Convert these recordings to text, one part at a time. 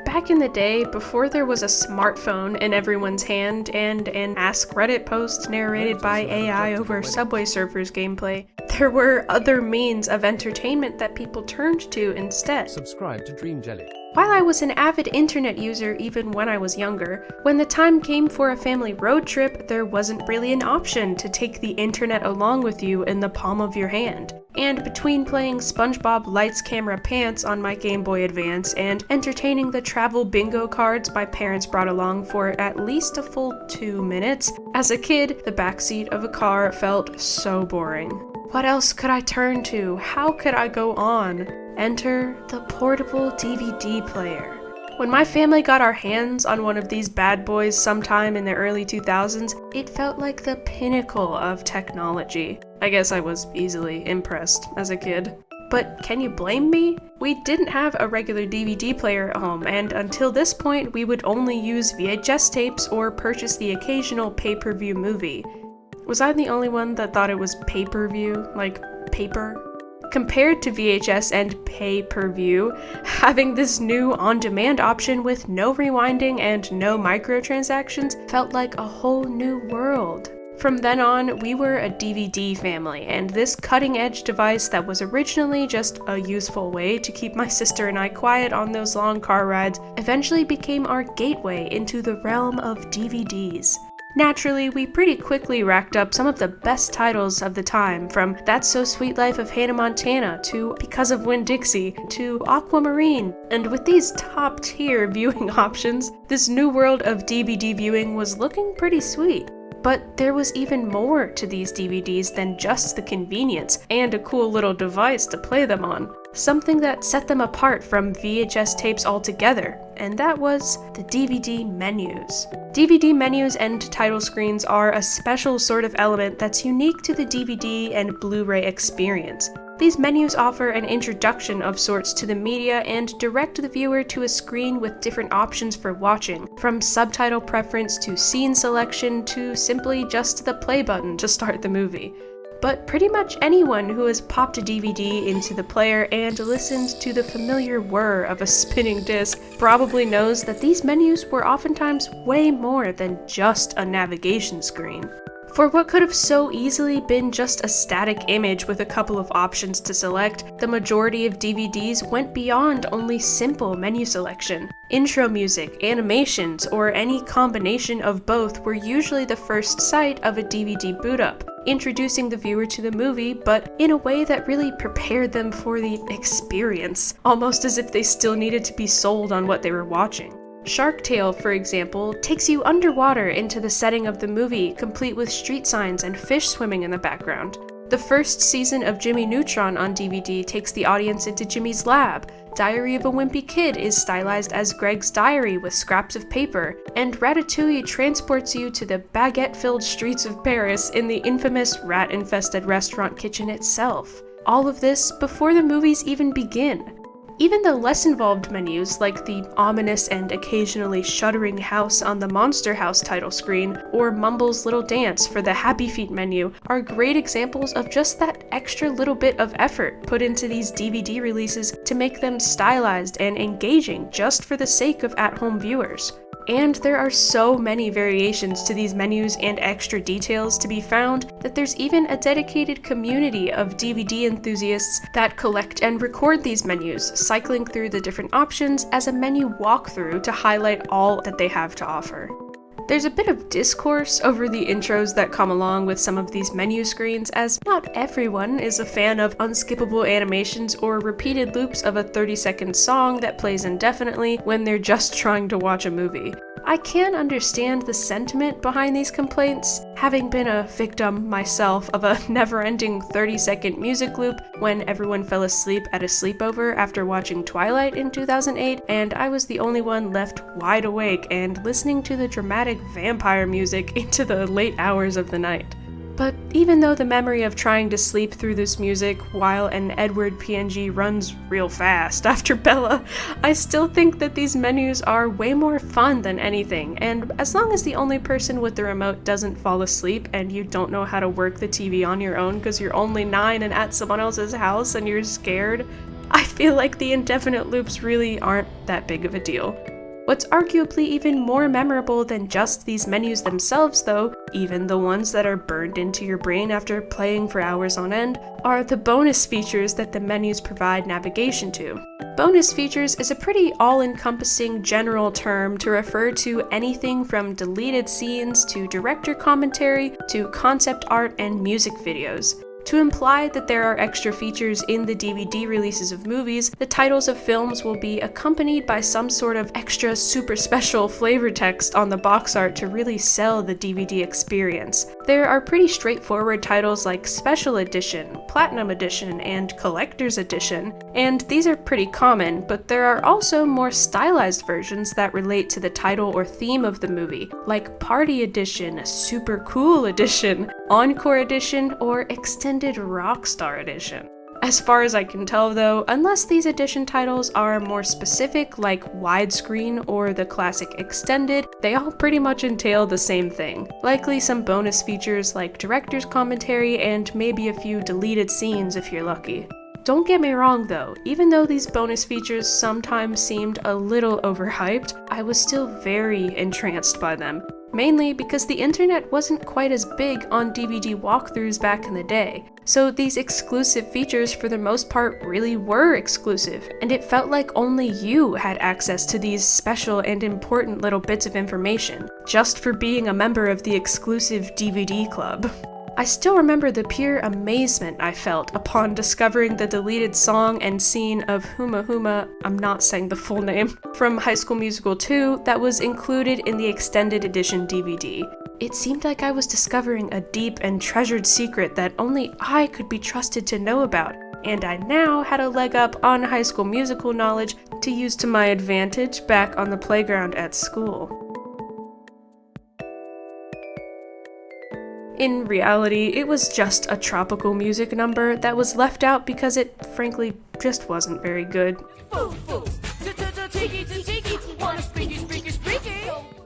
Back in the day, before there was a smartphone in everyone's hand and an Ask Reddit post narrated by AI over Subway Surfers gameplay, there were other means of entertainment that people turned to instead. Subscribe to Dream Jelly. While I was an avid internet user even when I was younger, when the time came for a family road trip, there wasn't really an option to take the internet along with you in the palm of your hand. And between playing SpongeBob Lights Camera Pants on my Game Boy Advance and entertaining the travel bingo cards my parents brought along for at least a full 2 minutes, as a kid, the backseat of a car felt so boring. What else could I turn to? How could I go on? Enter the portable DVD player. When my family got our hands on one of these bad boys sometime in the early 2000s, it felt like the pinnacle of technology. I guess I was easily impressed as a kid. But can you blame me? We didn't have a regular DVD player at home, and until this point, we would only use VHS tapes or purchase the occasional pay-per-view movie. Was I the only one that thought it was pay-per-view, like paper? Compared to VHS and pay-per-view, having this new on-demand option with no rewinding and no microtransactions felt like a whole new world. From then on, we were a DVD family, and this cutting-edge device that was originally just a useful way to keep my sister and I quiet on those long car rides eventually became our gateway into the realm of DVDs. Naturally, we pretty quickly racked up some of the best titles of the time, from That's So Sweet Life of Hannah Montana to Because of Winn-Dixie to Aquamarine. And with these top-tier viewing options, this new world of DVD viewing was looking pretty sweet. But there was even more to these DVDs than just the convenience and a cool little device to play them on. Something that set them apart from VHS tapes altogether, and that was the DVD menus. DVD menus and title screens are a special sort of element that's unique to the DVD and Blu-ray experience. These menus offer an introduction of sorts to the media and direct the viewer to a screen with different options for watching, from subtitle preference to scene selection to simply just the play button to start the movie. But pretty much anyone who has popped a DVD into the player and listened to the familiar whir of a spinning disc probably knows that these menus were oftentimes way more than just a navigation screen. For what could have so easily been just a static image with a couple of options to select, the majority of DVDs went beyond only simple menu selection. Intro music, animations, or any combination of both were usually the first sight of a DVD boot up, introducing the viewer to the movie, but in a way that really prepared them for the experience, almost as if they still needed to be sold on what they were watching. Shark Tale, for example, takes you underwater into the setting of the movie, complete with street signs and fish swimming in the background. The first season of Jimmy Neutron on DVD takes the audience into Jimmy's lab. Diary of a Wimpy Kid is stylized as Greg's diary with scraps of paper, and Ratatouille transports you to the baguette-filled streets of Paris in the infamous rat-infested restaurant kitchen itself. All of this before the movies even begin. Even the less involved menus, like the ominous and occasionally shuddering house on the Monster House title screen, or Mumble's Little Dance for the Happy Feet menu, are great examples of just that extra little bit of effort put into these DVD releases to make them stylized and engaging just for the sake of at-home viewers. And there are so many variations to these menus and extra details to be found that there's even a dedicated community of DVD enthusiasts that collect and record these menus, cycling through the different options as a menu walkthrough to highlight all that they have to offer. There's a bit of discourse over the intros that come along with some of these menu screens, as not everyone is a fan of unskippable animations or repeated loops of a 30-second song that plays indefinitely when they're just trying to watch a movie. I can understand the sentiment behind these complaints, having been a victim myself of a never-ending 30-second music loop when everyone fell asleep at a sleepover after watching Twilight in 2008, and I was the only one left wide awake and listening to the dramatic vampire music into the late hours of the night. But even though the memory of trying to sleep through this music while an Edward PNG runs real fast after Bella, I still think that these menus are way more fun than anything, and as long as the only person with the remote doesn't fall asleep and you don't know how to work the TV on your own because you're only 9 and at someone else's house and you're scared, I feel like the indefinite loops really aren't that big of a deal. What's arguably even more memorable than just these menus themselves though, even the ones that are burned into your brain after playing for hours on end, are the bonus features that the menus provide navigation to. Bonus features is a pretty all-encompassing general term to refer to anything from deleted scenes to director commentary to concept art and music videos. To imply that there are extra features in the DVD releases of movies, the titles of films will be accompanied by some sort of extra super special flavor text on the box art to really sell the DVD experience. There are pretty straightforward titles like Special Edition, Platinum Edition, and Collector's Edition, and these are pretty common, but there are also more stylized versions that relate to the title or theme of the movie, like Party Edition, Super Cool Edition, Encore Edition, or Extended Rockstar Edition. As far as I can tell though, unless these edition titles are more specific like widescreen or the classic extended, they all pretty much entail the same thing. Likely some bonus features like director's commentary and maybe a few deleted scenes if you're lucky. Don't get me wrong though, even though these bonus features sometimes seemed a little overhyped, I was still very entranced by them. Mainly because the internet wasn't quite as big on DVD walkthroughs back in the day, so these exclusive features for the most part really were exclusive, and it felt like only you had access to these special and important little bits of information, just for being a member of the exclusive DVD club. I still remember the pure amazement I felt upon discovering the deleted song and scene of Huma Huma, I'm not saying the full name, from High School Musical 2 that was included in the extended edition DVD. It seemed like I was discovering a deep and treasured secret that only I could be trusted to know about, and I now had a leg up on High School Musical knowledge to use to my advantage back on the playground at school. In reality, it was just a tropical music number that was left out because it, frankly, just wasn't very good.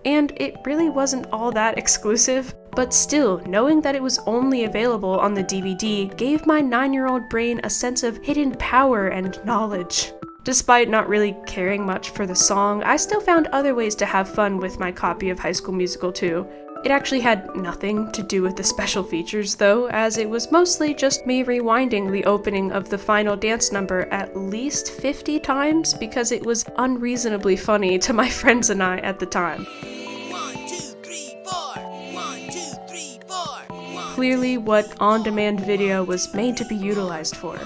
And it really wasn't all that exclusive, but still, knowing that it was only available on the DVD gave my 9-year-old brain a sense of hidden power and knowledge. Despite not really caring much for the song, I still found other ways to have fun with my copy of High School Musical 2. It actually had nothing to do with the special features though, as it was mostly just me rewinding the opening of the final dance number at least 50 times because it was unreasonably funny to my friends and I at the time. 1, 2, 3, 4. 1, 2, 3, 4. Clearly what on-demand video was made to be utilized for.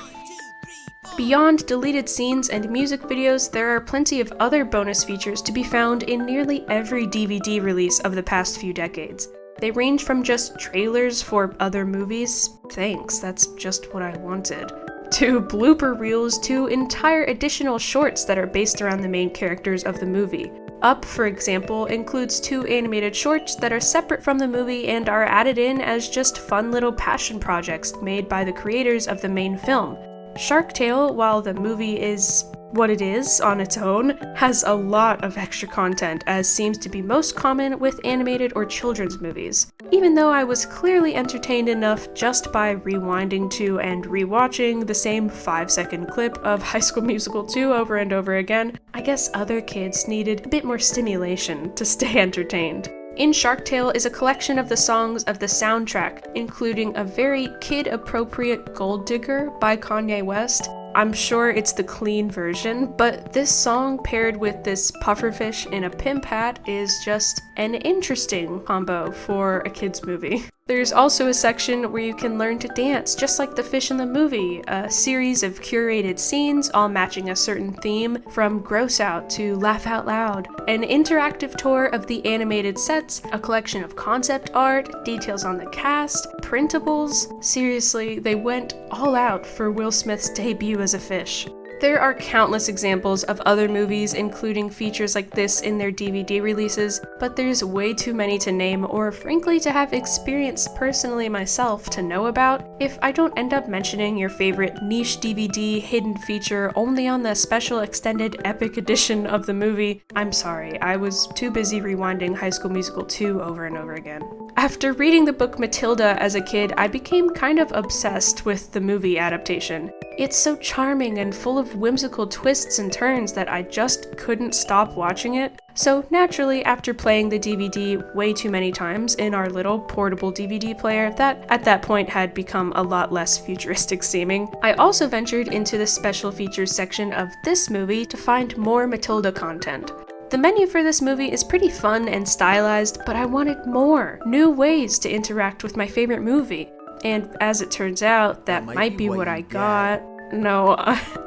Beyond deleted scenes and music videos, there are plenty of other bonus features to be found in nearly every DVD release of the past few decades. They range from just trailers for other movies, thanks, that's just what I wanted, to blooper reels to entire additional shorts that are based around the main characters of the movie. Up, for example, includes 2 animated shorts that are separate from the movie and are added in as just fun little passion projects made by the creators of the main film. Shark Tale, while the movie is what it is on its own, has a lot of extra content, as seems to be most common with animated or children's movies. Even though I was clearly entertained enough just by rewinding to and rewatching the same 5-second clip of High School Musical 2 over and over again, I guess other kids needed a bit more stimulation to stay entertained. In Shark Tale is a collection of the songs of the soundtrack, including a very kid-appropriate Gold Digger by Kanye West. I'm sure it's the clean version, but this song paired with this pufferfish in a pimp hat is just an interesting combo for a kid's movie. There's also a section where you can learn to dance just like the fish in the movie, a series of curated scenes all matching a certain theme, from Gross Out to Laugh Out Loud, an interactive tour of the animated sets, a collection of concept art, details on the cast, printables. Seriously, they went all out for Will Smith's debut as a fish. There are countless examples of other movies including features like this in their DVD releases, but there's way too many to name or frankly to have experienced personally myself to know about. If I don't end up mentioning your favorite niche DVD hidden feature only on the special extended epic edition of the movie, I'm sorry, I was too busy rewinding High School Musical 2 over and over again. After reading the book Matilda as a kid, I became kind of obsessed with the movie adaptation. It's so charming and full of whimsical twists and turns that I just couldn't stop watching it. So naturally, after playing the DVD way too many times in our little portable DVD player that at that point had become a lot less futuristic seeming, I also ventured into the special features section of this movie to find more Matilda content. The menu for this movie is pretty fun and stylized, but I wanted more, new ways to interact with my favorite movie. And as it turns out, that might be what I got. No,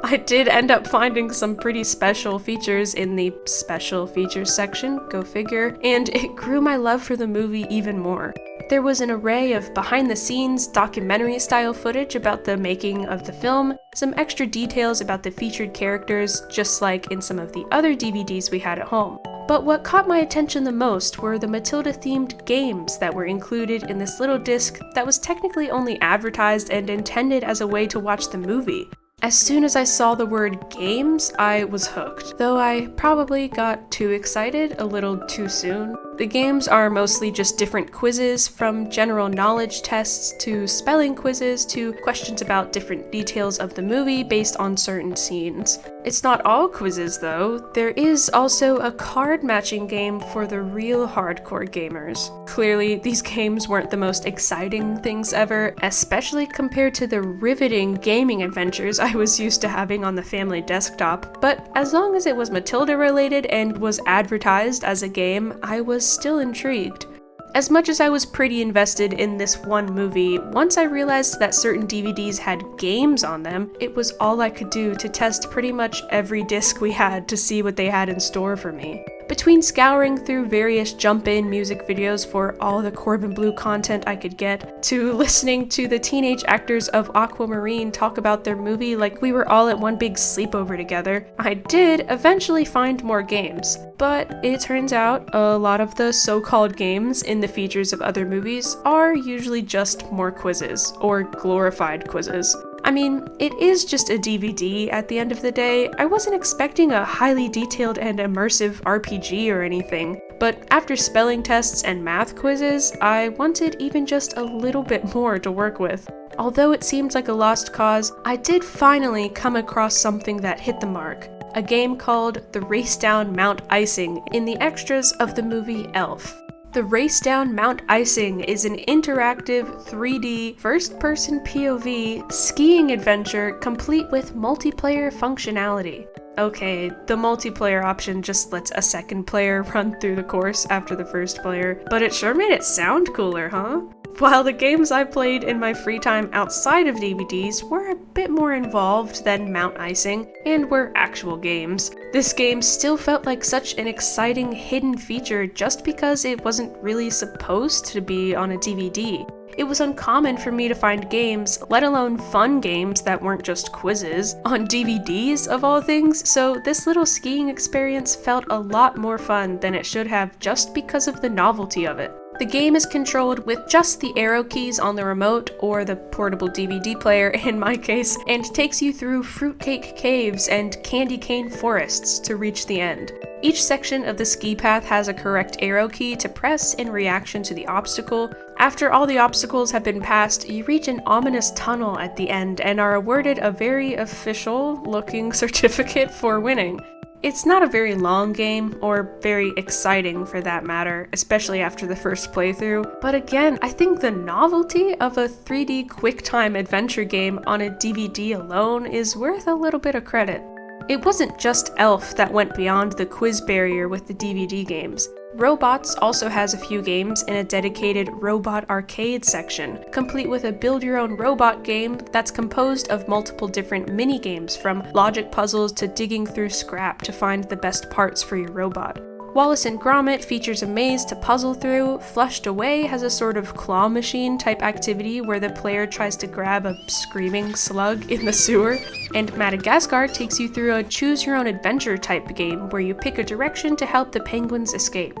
I did end up finding some pretty special features in the special features section, go figure, and it grew my love for the movie even more. There was an array of behind-the-scenes, documentary-style footage about the making of the film, some extra details about the featured characters, just like in some of the other DVDs we had at home. But what caught my attention the most were the Matilda-themed games that were included in this little disc that was technically only advertised and intended as a way to watch the movie. As soon as I saw the word games, I was hooked, though I probably got too excited a little too soon. The games are mostly just different quizzes, from general knowledge tests to spelling quizzes to questions about different details of the movie based on certain scenes. It's not all quizzes though, there is also a card matching game for the real hardcore gamers. Clearly, these games weren't the most exciting things ever, especially compared to the riveting gaming adventures I was used to having on the family desktop, but as long as it was Matilda related and was advertised as a game, I was still intrigued. As much as I was pretty invested in this one movie, once I realized that certain DVDs had games on them, it was all I could do to test pretty much every disc we had to see what they had in store for me. Between scouring through various jump-in music videos for all the Corbin Bleu content I could get, to listening to the teenage actors of Aquamarine talk about their movie like we were all at one big sleepover together, I did eventually find more games. But it turns out a lot of the so-called games in the features of other movies are usually just more quizzes, or glorified quizzes. I mean, it is just a DVD at the end of the day. I wasn't expecting a highly detailed and immersive RPG or anything, but after spelling tests and math quizzes, I wanted even just a little bit more to work with. Although it seemed like a lost cause, I did finally come across something that hit the mark. A game called The Race Down Mount Icing in the extras of the movie Elf. The Race Down Mount Icing is an interactive 3D first-person POV skiing adventure complete with multiplayer functionality. Okay, the multiplayer option just lets a second player run through the course after the first player, but it sure made it sound cooler, huh? While the games I played in my free time outside of DVDs were a bit more involved than Mount Icing and were actual games, this game still felt like such an exciting hidden feature just because it wasn't really supposed to be on a DVD. It was uncommon for me to find games, let alone fun games that weren't just quizzes, on DVDs of all things, so this little skiing experience felt a lot more fun than it should have just because of the novelty of it. The game is controlled with just the arrow keys on the remote, or the portable DVD player in my case, and takes you through fruitcake caves and candy cane forests to reach the end. Each section of the ski path has a correct arrow key to press in reaction to the obstacle. After all the obstacles have been passed, you reach an ominous tunnel at the end and are awarded a very official-looking certificate for winning. It's not a very long game, or very exciting for that matter, especially after the first playthrough, but again, I think the novelty of a 3D QuickTime adventure game on a DVD alone is worth a little bit of credit. It wasn't just Elf that went beyond the quiz barrier with the DVD games. Robots also has a few games in a dedicated robot arcade section, complete with a build-your-own robot game that's composed of multiple different mini-games, from logic puzzles to digging through scrap to find the best parts for your robot. Wallace and Gromit features a maze to puzzle through. Flushed Away has a sort of claw machine type activity where the player tries to grab a screaming slug in the sewer. And Madagascar takes you through a choose-your-own-adventure type game where you pick a direction to help the penguins escape.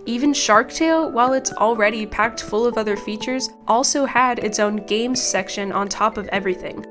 Even Shark Tale, while it's already packed full of other features, also had its own games section on top of everything.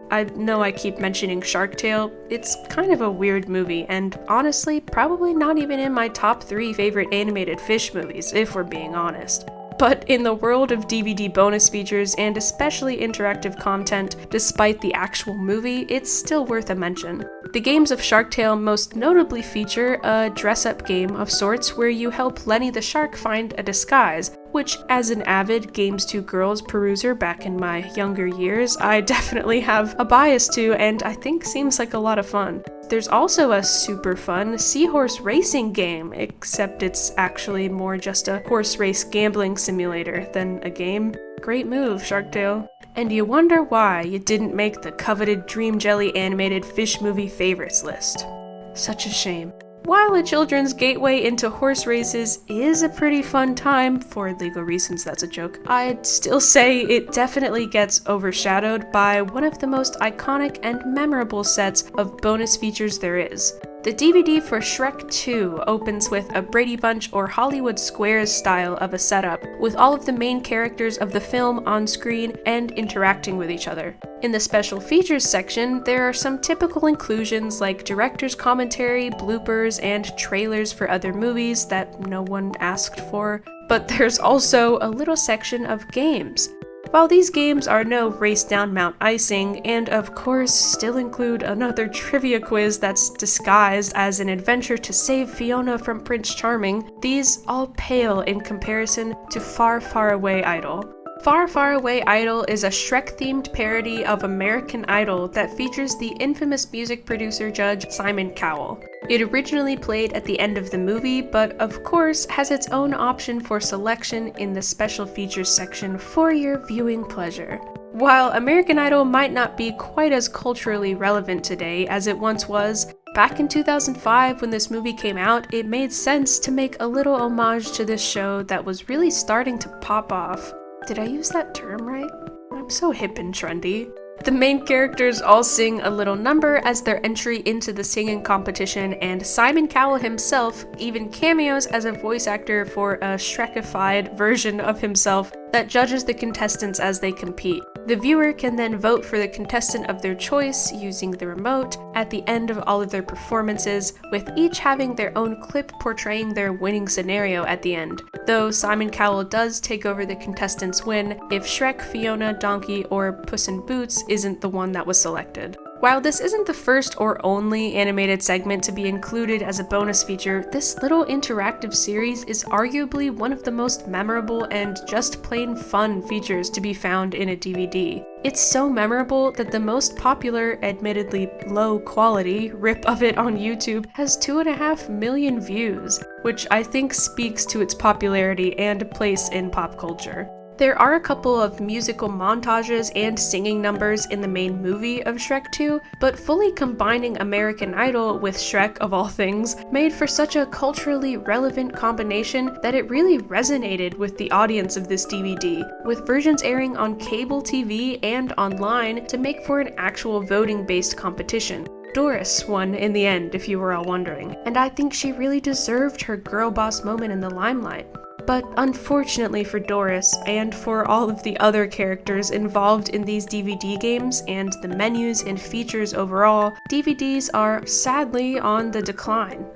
I know I keep mentioning Shark Tale, it's kind of a weird movie, and honestly, probably not even in my top 3 favorite animated fish movies, if we're being honest. But in the world of DVD bonus features and especially interactive content, despite the actual movie, it's still worth a mention. The games of Shark Tale most notably feature a dress-up game of sorts where you help Lenny the shark find a disguise, which, as an avid Games 2 Girls peruser back in my younger years, I definitely have a bias to and I think seems like a lot of fun. There's also a super fun seahorse racing game, except it's actually more just a horse race gambling simulator than a game. Great move, Shark Tale. And you wonder why you didn't make the coveted Dream Jelly animated fish movie favorites list. Such a shame. While a children's gateway into horse races is a pretty fun time, for legal reasons that's a joke, I'd still say it definitely gets overshadowed by one of the most iconic and memorable sets of bonus features there is. The DVD for Shrek 2 opens with a Brady Bunch or Hollywood Squares style of a setup, with all of the main characters of the film on screen and interacting with each other. In the special features section, there are some typical inclusions like director's commentary, bloopers, and trailers for other movies that no one asked for, but there's also a little section of games. While these games are no race down Mount Icing, and of course still include another trivia quiz that's disguised as an adventure to save Fiona from Prince Charming, these all pale in comparison to Far, Far Away Idol. Far, Far Away Idol is a Shrek-themed parody of American Idol that features the infamous music producer judge Simon Cowell. It originally played at the end of the movie, but of course has its own option for selection in the special features section for your viewing pleasure. While American Idol might not be quite as culturally relevant today as it once was, back in 2005 when this movie came out, it made sense to make a little homage to this show that was really starting to pop off. Did I use that term right? I'm so hip and trendy. The main characters all sing a little number as their entry into the singing competition, and Simon Cowell himself even cameos as a voice actor for a Shrekified version of himself that judges the contestants as they compete. The viewer can then vote for the contestant of their choice using the remote at the end of all of their performances, with each having their own clip portraying their winning scenario at the end, though Simon Cowell does take over the contestant's win if Shrek, Fiona, Donkey, or Puss in Boots isn't the one that was selected. While this isn't the first or only animated segment to be included as a bonus feature, this little interactive series is arguably one of the most memorable and just plain fun features to be found in a DVD. It's so memorable that the most popular, admittedly low quality, rip of it on YouTube has 2.5 million views, which I think speaks to its popularity and place in pop culture. There are a couple of musical montages and singing numbers in the main movie of Shrek 2, but fully combining American Idol with Shrek of all things made for such a culturally relevant combination that it really resonated with the audience of this DVD, with versions airing on cable TV and online to make for an actual voting-based competition. Doris won in the end, if you were all wondering, and I think she really deserved her girl boss moment in the limelight. But unfortunately for Doris, and for all of the other characters involved in these DVD games and the menus and features overall, DVDs are sadly on the decline.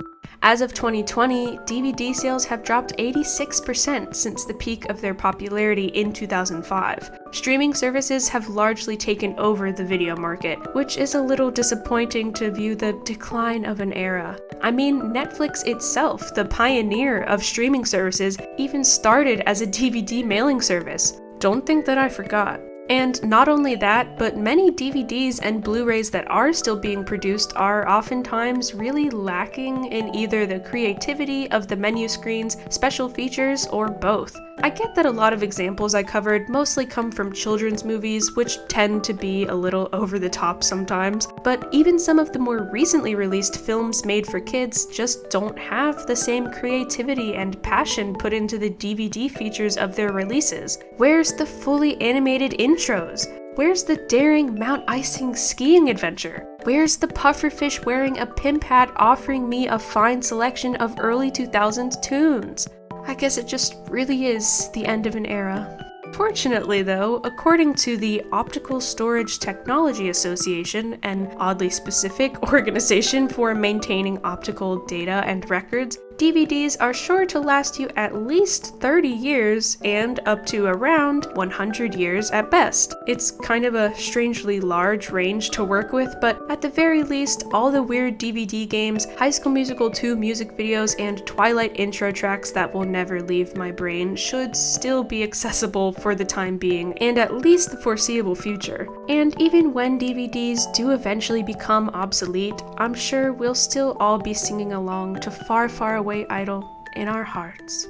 As of 2020, DVD sales have dropped 86% since the peak of their popularity in 2005. Streaming services have largely taken over the video market, which is a little disappointing to view the decline of an era. I mean, Netflix itself, the pioneer of streaming services, even started as a DVD mailing service. Don't think that I forgot. And not only that, but many DVDs and Blu-rays that are still being produced are oftentimes really lacking in either the creativity of the menu screens, special features, or both. I get that a lot of examples I covered mostly come from children's movies, which tend to be a little over the top sometimes, but even some of the more recently released films made for kids just don't have the same creativity and passion put into the DVD features of their releases. Where's the fully animated intros? Where's the daring Mount Icing skiing adventure? Where's the pufferfish wearing a pimp hat offering me a fine selection of early 2000s tunes? I guess it just really is the end of an era. Fortunately though, according to the Optical Storage Technology Association, an oddly specific organization for maintaining optical data and records, DVDs are sure to last you at least 30 years and up to around 100 years at best. It's kind of a strangely large range to work with, but at the very least, all the weird DVD games, High School Musical 2 music videos, and Twilight intro tracks that will never leave my brain should still be accessible for the time being, and at least the foreseeable future. And even when DVDs do eventually become obsolete, I'm sure we'll still all be singing along to Far, Far Away Idol in our hearts.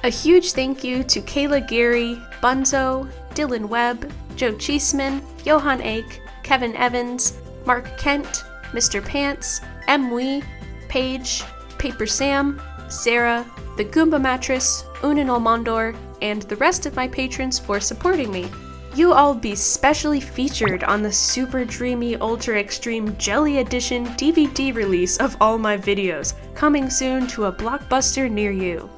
A huge thank you to Kayla Geary, Bunzo, Dylan Webb, Joe Cheeseman, Johan Ake, Kevin Evans, Mark Kent, Mr. Pants, M. Wee, Paige, Paper Sam, Sarah, The Goomba Mattress, Unan Olmondor, and the rest of my patrons for supporting me. You'll all be specially featured on the super dreamy ultra extreme jelly edition DVD release of all my videos, coming soon to a Blockbuster near you.